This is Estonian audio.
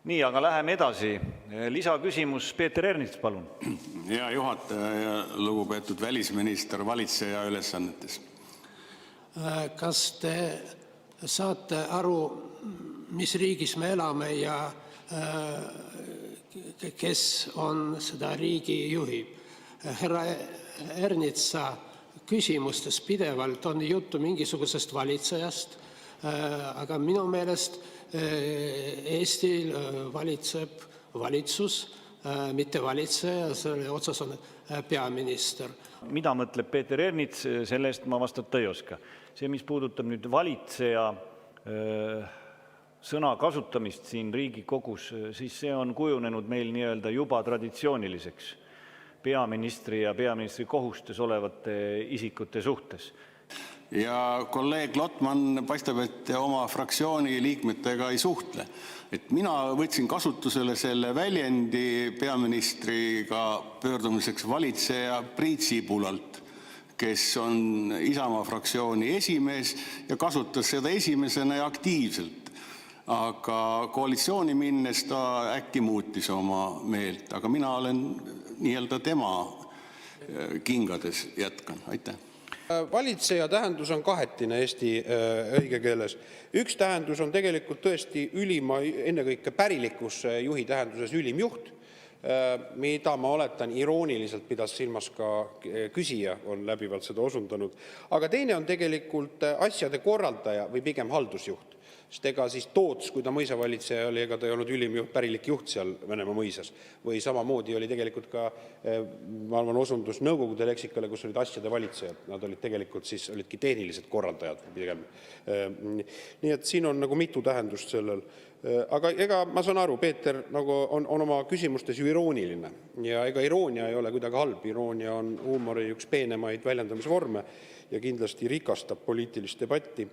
Nii, aga läheme edasi. Lisaküsimus, Peeter Ernits, palun. Hea juhataja ja lugupeetud välisminister valitseja ülesannetes. Kas te saate aru, mis riigis me elame ja kes on seda riigi juhib? Härra Ernitsa küsimustes pidevalt on juttu mingisugusest valitsejast, aga minu meelest Eestil valitseb valitsus, mitte valitseja, selle otsas on peaminister. Mida mõtleb Peeter Ernits, selle eest ma vastata ei oska. See, mis puudutab nüüd valitseja sõna kasutamist siin Riigikogus, siis see on kujunenud meil nii-öelda juba traditsiooniliseks peaministri ja peaministri kohustes olevate isikute suhtes. Ja kolleeg Lotman paistab, et oma fraktsiooni liikmetega ei suhtle. Mina võtsin kasutusele selle väljendi peaministriga pöördumiseks valitseja Priit Sibulalt, kes on Isamaa fraktsiooni esimees ja kasutas seda esimesena ja aktiivselt. Aga koalitsiooni minnes ta äkki muutis oma meelt, aga mina olen nii-öelda tema kingades, jätkan. Aitäh. Valitseja tähendus on kahetine eesti õigekeeles. Üks tähendus on tegelikult tõesti ülima, ennekõike pärilikus juhi tähenduses ülim juht, mida ma oletan irooniliselt pidas silmas ka küsija, on läbivalt seda osundanud. Aga teine on tegelikult asjade korraldaja või pigem haldusjuht. Sest ega siis Toots, kui ta mõisavalitseja oli, ega ta ei olnud ülim juht, pärilik juht seal Venemaa mõisas. Või samamoodi oli tegelikult ka, ma arvan, osundus nõukogude leksikale, kus olid asjade valitsejad. Nad olid tegelikult siis, olidki tehnilised korraldajad. Nii et siin on nagu mitu tähendust sellel. Aga ega ma saan aru, Peeter nagu on oma küsimustes ju irooniline. Ja ega iroonia ei ole kuidagi halb. Iroonia on huumori üks peenemaid väljendamisvorme ja kindlasti rikastab poliitilist debatti.